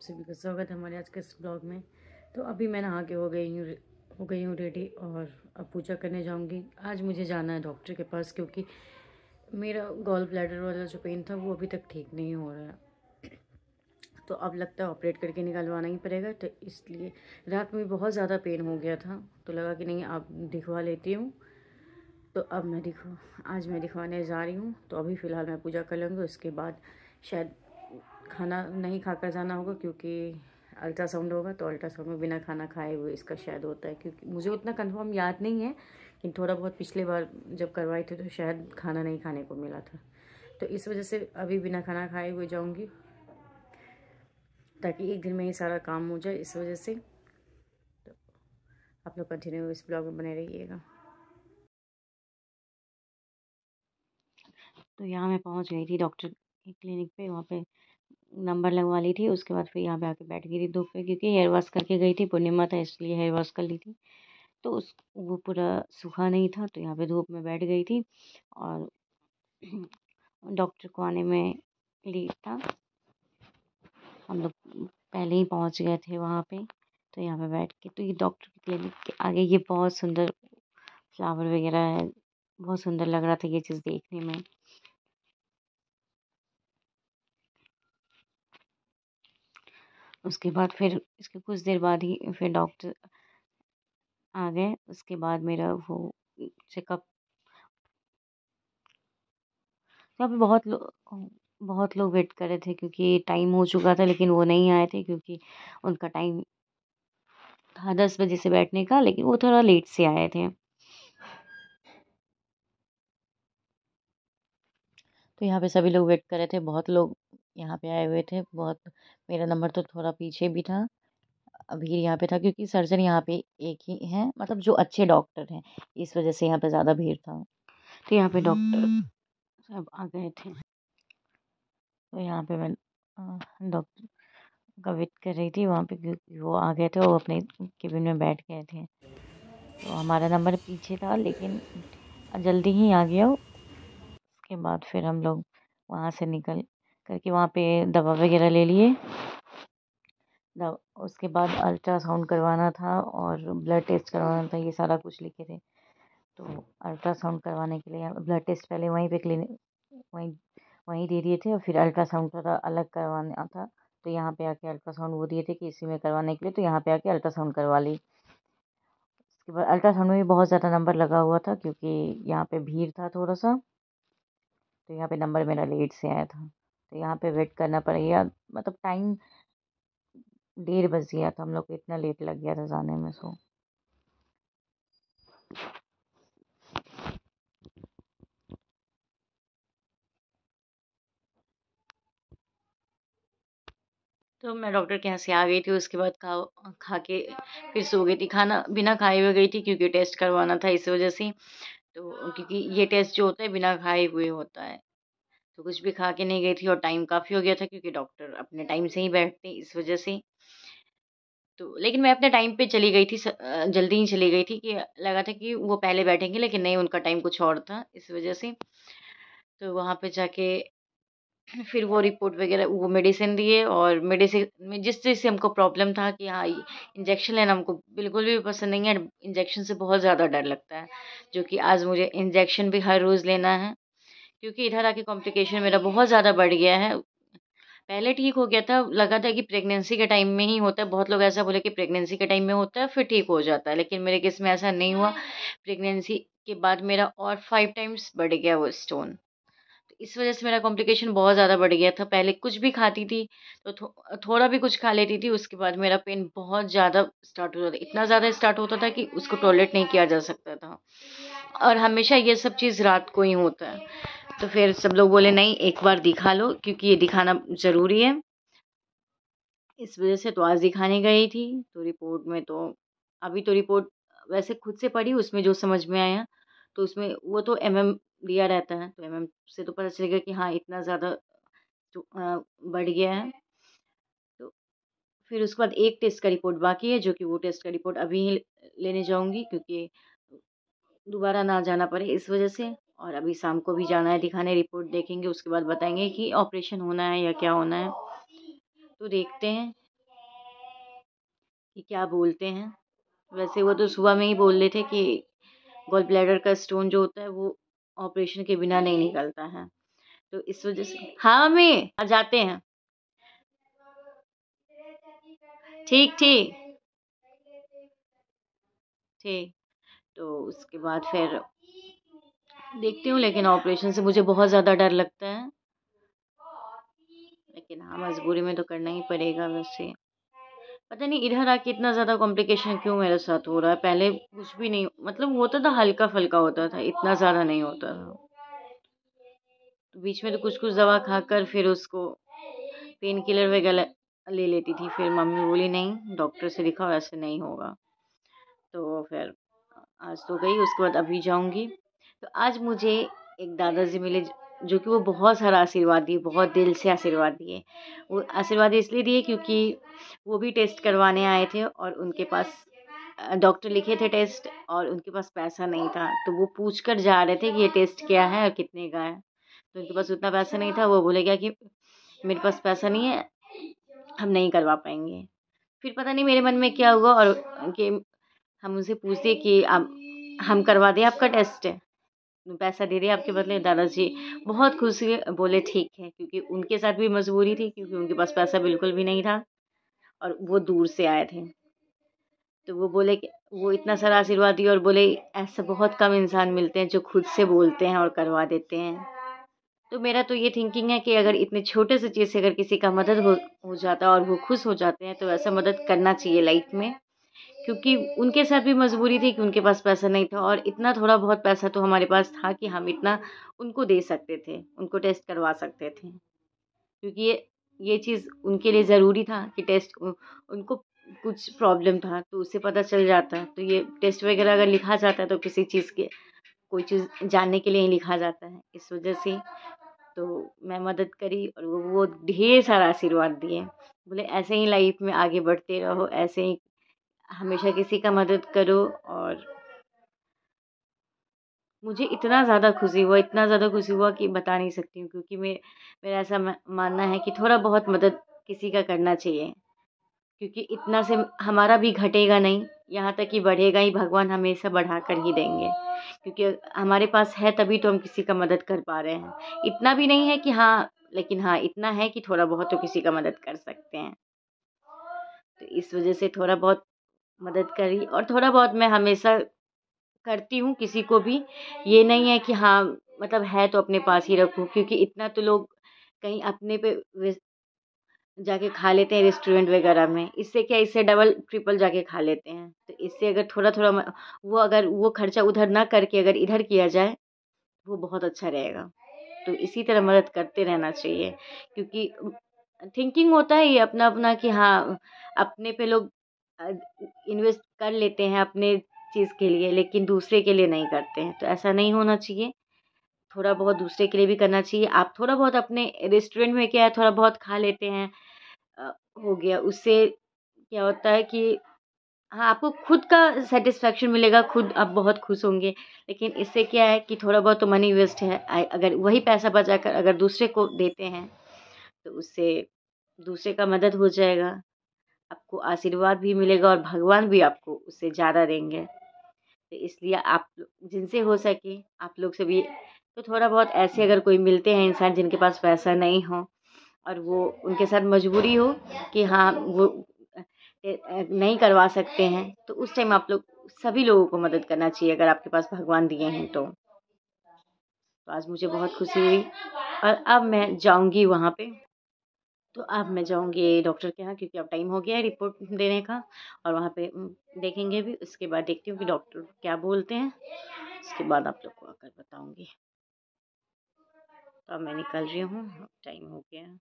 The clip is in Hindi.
सभी का स्वागत है हमारे आज के इस ब्लॉग में। तो अभी मैं नहा के हो गई हूँ रेडी और अब पूजा करने जाऊँगी। आज मुझे जाना है डॉक्टर के पास क्योंकि मेरा गॉल ब्लैडर वाला जो पेन था वो अभी तक ठीक नहीं हो रहा है। तो अब लगता है ऑपरेट करके निकलवाना ही पड़ेगा। तो इसलिए रात में बहुत ज़्यादा पेन हो गया था तो लगा कि नहीं आप दिखवा लेती हूँ। तो अब आज मैं दिखवाने जा रही हूँ। तो अभी फ़िलहाल मैं पूजा कर लूँगी, उसके बाद शायद खाना नहीं खाकर जाना होगा क्योंकि अल्ट्रासाउंड होगा। तो अल्ट्रासाउंड में बिना खाना खाए हुए इसका शायद होता है, क्योंकि मुझे उतना कंफर्म याद नहीं है, लेकिन थोड़ा बहुत पिछले बार जब करवाई थी तो शायद खाना नहीं खाने को मिला था। तो इस वजह से अभी बिना खाना खाए हुए जाऊँगी ताकि एक दिन में ही सारा काम हो जाए। इस वजह से तो आप लोग कंटिन्यू इस ब्लॉग में बने रहिएगा। तो यहाँ मैं पहुँच गई थी डॉक्टर की क्लिनिक पे। वहाँ पे नंबर लगवा ली थी। उसके बाद फिर यहाँ पे आके बैठ गई थी धूप पे, क्योंकि हेयर वॉश करके गई थी, पूर्णिमा था इसलिए हेयर वॉश कर ली थी। तो उस वो पूरा सूखा नहीं था तो यहाँ पे धूप में बैठ गई थी। और डॉक्टर को आने में लेट था, हम लोग पहले ही पहुँच गए थे वहाँ पे। तो यहाँ पे बैठ के, तो ये डॉक्टर की क्लिनिक के आगे ये बहुत सुंदर फ्लावर वगैरह है, बहुत सुंदर लग रहा था ये चीज़ देखने में। उसके बाद फिर इसके कुछ देर बाद ही फिर डॉक्टर आ गए। उसके बाद मेरा वो चेकअप, यहाँ पे बहुत लोग वेट कर रहे थे क्योंकि टाइम हो चुका था, लेकिन वो नहीं आए थे क्योंकि उनका टाइम था 10 बजे से बैठने का, लेकिन वो थोड़ा लेट से आए थे। तो यहाँ पे सभी लोग वेट कर रहे थे, बहुत लोग यहाँ पे आए हुए थे। बहुत, मेरा नंबर तो थोड़ा पीछे भी था, भीड़ यहाँ पे था क्योंकि सर्जन यहाँ पे एक ही है, मतलब जो अच्छे डॉक्टर हैं, इस वजह से यहाँ पे ज़्यादा भीड़ था। तो यहाँ पे डॉक्टर सब आ गए थे। तो यहाँ पे मैं डॉक्टर का वेट कर रही थी वहाँ पे, क्योंकि वो आ गए थे, वो अपने केबिन में बैठ गए थे। तो हमारा नंबर पीछे था लेकिन जल्दी ही आ गया। उसके बाद फिर हम लोग वहाँ से निकल करके वहाँ पे दवा वगैरह ले लिए। उसके बाद अल्ट्रासाउंड करवाना था और ब्लड टेस्ट करवाना था, ये सारा कुछ लिखे थे। तो अल्ट्रासाउंड करवाने के लिए ब्लड टेस्ट पहले वहीं पे क्लिनिक वहीं वहीं दे दिए थे, और फिर अल्ट्रासाउंड थोड़ा अलग करवाना था। तो यहाँ पे आके अल्ट्रासाउंड वो दिए थे कि इसी में करवाने के लिए, तो यहाँ पे आके अल्ट्रासाउंड करवा ली। उसके बाद अल्ट्रासाउंड में भी बहुत ज़्यादा नंबर लगा हुआ था क्योंकि यहाँ पे भीड़ था थोड़ा सा। तो यहाँ पे नंबर मेरा लेट से आया था, तो यहाँ पे वेट करना पड़ गया। मतलब टाइम 1:30 बज गया था, हम लोग को इतना लेट लग गया था जाने में। सो तो मैं डॉक्टर के यहाँ से आ गई थी। उसके बाद खा खा के फिर सो गई थी। खाना बिना खाए हुए गई थी क्योंकि टेस्ट करवाना था, इस वजह से। तो क्योंकि ये टेस्ट जो होता है बिना खाए हुए होता है, तो कुछ भी खा के नहीं गई थी। और टाइम काफ़ी हो गया था क्योंकि डॉक्टर अपने टाइम से ही बैठते हैं, इस वजह से। तो लेकिन मैं अपने टाइम पे चली गई थी, जल्दी ही चली गई थी, कि लगा था कि वो पहले बैठेंगे, लेकिन नहीं, उनका टाइम कुछ और था, इस वजह से। तो वहाँ पे जाके फिर वो रिपोर्ट वगैरह, वो मेडिसिन दिए, और मेडिसिन में जिस चीज़ से हमको प्रॉब्लम था कि हाँ, ये इंजेक्शन लेना हमको बिल्कुल भी पसंद नहीं है। इंजेक्शन से बहुत ज़्यादा डर लगता है, जो कि आज मुझे इंजेक्शन भी हर रोज़ लेना है, क्योंकि इधर आके कॉम्प्लिकेशन मेरा बहुत ज़्यादा बढ़ गया है। पहले ठीक हो गया था, लगा था कि प्रेगनेंसी के टाइम में ही होता है। बहुत लोग ऐसा बोले कि प्रेगनेंसी के टाइम में होता है फिर ठीक हो जाता है, लेकिन मेरे केस में ऐसा नहीं हुआ। प्रेगनेंसी के बाद मेरा और 5 टाइम्स बढ़ गया वो स्टोन। इस वजह से मेरा कॉम्प्लिकेशन बहुत ज़्यादा बढ़ गया था। पहले कुछ भी खाती थी तो थोड़ा भी कुछ खा लेती थी, उसके बाद मेरा पेन बहुत ज़्यादा स्टार्ट होता था। इतना ज़्यादा स्टार्ट होता था कि उसको टॉलरेट नहीं किया जा सकता था, और हमेशा ये सब चीज़ रात को ही होता है। तो फिर सब लोग बोले नहीं, एक बार दिखा लो, क्योंकि ये दिखाना ज़रूरी है। इस वजह से तो आज दिखाने गई थी। तो रिपोर्ट में तो अभी तो रिपोर्ट वैसे खुद से पढ़ी, उसमें जो समझ में आया, तो उसमें वो तो दिया रहता है, तो से तो पता चलेगा कि हाँ, इतना ज़्यादा जो बढ़ गया है। तो फिर उसके बाद एक टेस्ट का रिपोर्ट बाकी है, जो कि वो टेस्ट का रिपोर्ट अभी ही लेने जाऊँगी, क्योंकि दोबारा ना जाना पड़े, इस वजह से। और अभी शाम को भी जाना है दिखाने, रिपोर्ट देखेंगे, उसके बाद बताएंगे कि ऑपरेशन होना है या क्या होना है। तो देखते हैं। कि क्या बोलते हैं। वैसे वो तो सुबह में ही बोल रहे थे कि गॉल ब्लैडर का स्टोन जो होता है वो ऑपरेशन के बिना नहीं निकलता है। तो इस वजह से हाँ मम्मी, आ जाते हैं। ठीक ठीक ठीक। तो उसके बाद फिर देखती हूँ, लेकिन ऑपरेशन से मुझे बहुत ज़्यादा डर लगता है। लेकिन हाँ, मजबूरी में तो करना ही पड़ेगा वैसे। पता नहीं इधर आके इतना ज़्यादा कॉम्प्लिकेशन क्यों मेरे साथ हो रहा है। पहले कुछ भी नहीं, मतलब होता था, हल्का फुल्का होता था, इतना ज़्यादा नहीं होता था। तो बीच में तो कुछ कुछ दवा खाकर फिर उसको पेन किलर वगैरह ले लेती थी। फिर मम्मी बोली नहीं, डॉक्टर से दिखाओ, ऐसे नहीं होगा। तो फिर आज तो गई, उसके बाद अभी जाऊंगी। तो आज मुझे एक दादाजी मिले, जो कि वो बहुत सारा आशीर्वाद दिए, बहुत दिल से आशीर्वाद दिए। वो आशीर्वाद इसलिए दिए क्योंकि वो भी टेस्ट करवाने आए थे और उनके पास डॉक्टर लिखे थे टेस्ट, और उनके पास पैसा नहीं था। तो वो पूछ कर जा रहे थे कि ये टेस्ट क्या है और कितने का है। तो उनके पास उतना पैसा नहीं था। वो बोले क्या कि मेरे पास पैसा नहीं है, हम नहीं करवा पाएंगे। फिर पता नहीं मेरे मन में क्या हुआ, और कि हम उनसे पूछते कि आप, हम करवा दें आपका टेस्ट, पैसा दे दें आपके बदले। दादाजी बहुत खुश हुए, बोले ठीक है, क्योंकि उनके साथ भी मजबूरी थी, क्योंकि उनके पास पैसा बिल्कुल भी नहीं था और वो दूर से आए थे। तो वो बोले कि वो इतना सारा आशीर्वाद दिया और बोले ऐसा बहुत कम इंसान मिलते हैं जो खुद से बोलते हैं और करवा देते हैं। तो मेरा तो ये थिंकिंग है कि अगर इतने छोटे से चीज़ से अगर किसी का मदद हो जाता है और वो खुश हो जाते हैं, तो ऐसा मदद करना चाहिए लाइफ में। क्योंकि उनके साथ भी मजबूरी थी कि उनके पास पैसा नहीं था, और इतना थोड़ा बहुत पैसा तो हमारे पास था कि हम इतना उनको दे सकते थे, उनको टेस्ट करवा सकते थे। क्योंकि ये चीज़ उनके लिए ज़रूरी था कि टेस्ट, उनको कुछ प्रॉब्लम था तो उससे पता चल जाता। तो ये टेस्ट वगैरह अगर लिखा जाता है तो किसी चीज़ के, कोई चीज़ जानने के लिए ही लिखा जाता है, इस वजह से। तो मैं मदद करी और वो ढेर सारा आशीर्वाद दिए। बोले ऐसे ही लाइफ में आगे बढ़ते रहो, ऐसे ही हमेशा किसी का मदद करो। और मुझे इतना ज़्यादा खुशी हुआ, इतना ज़्यादा खुशी हुआ कि बता नहीं सकती हूँ। क्योंकि मेरा ऐसा मानना है कि थोड़ा बहुत मदद किसी का करना चाहिए, क्योंकि इतना से हमारा भी घटेगा नहीं, यहाँ तक कि बढ़ेगा ही। भगवान हमेशा बढ़ा कर ही देंगे, क्योंकि हमारे पास है तभी तो हम किसी का मदद कर पा रहे हैं। इतना भी नहीं है कि हाँ, लेकिन हाँ इतना है कि थोड़ा बहुत तो किसी का मदद कर सकते हैं। तो इस वजह से थोड़ा बहुत मदद करी, और थोड़ा बहुत मैं हमेशा करती हूँ किसी को भी। ये नहीं है कि हाँ, मतलब है तो अपने पास ही रखूँ, क्योंकि इतना तो लोग कहीं अपने पे जाके खा लेते हैं रेस्टोरेंट वगैरह में। इससे क्या, इससे डबल ट्रिपल जाके खा लेते हैं। तो इससे अगर थोड़ा थोड़ा वो, अगर वो खर्चा उधर ना करके अगर इधर किया जाए, वो बहुत अच्छा रहेगा। तो इसी तरह मदद करते रहना चाहिए, क्योंकि थिंकिंग होता है ये अपना अपना कि हाँ, अपने पे लोग इन्वेस्ट कर लेते हैं अपने चीज़ के लिए, लेकिन दूसरे के लिए नहीं करते हैं। तो ऐसा नहीं होना चाहिए। थोड़ा बहुत दूसरे के लिए भी करना चाहिए। आप थोड़ा बहुत अपने रेस्टोरेंट में क्या है, थोड़ा बहुत खा लेते हैं, हो गया, उससे क्या होता है कि हाँ, आपको खुद का सैटिस्फैक्शन मिलेगा, खुद आप बहुत खुश होंगे। लेकिन इससे क्या है कि थोड़ा बहुत तो मनी वेस्ट है। अगर वही पैसा बचाकर अगर दूसरे को देते हैं, तो उससे दूसरे का मदद हो जाएगा, आपको आशीर्वाद भी मिलेगा और भगवान भी आपको उससे ज़्यादा देंगे। तो इसलिए आप जिनसे हो सके आप लोग से भी, तो थोड़ा बहुत ऐसे अगर कोई मिलते हैं इंसान जिनके पास पैसा नहीं हो, और वो उनके साथ मजबूरी हो कि हाँ वो नहीं करवा सकते हैं, तो उस टाइम आप लोग सभी लोगों को मदद करना चाहिए, अगर आपके पास भगवान दिए हैं तो। आज मुझे बहुत खुशी हुई, और अब मैं जाऊंगी वहाँ पे। तो अब मैं जाऊंगी डॉक्टर के यहाँ, क्योंकि अब टाइम हो गया है रिपोर्ट देने का। और वहाँ पे देखेंगे भी, उसके बाद देखती हूँ कि डॉक्टर क्या बोलते हैं। उसके बाद आप लोग को आकर बताऊंगी। तो अब मैं निकल रही हूँ, टाइम हो गया है।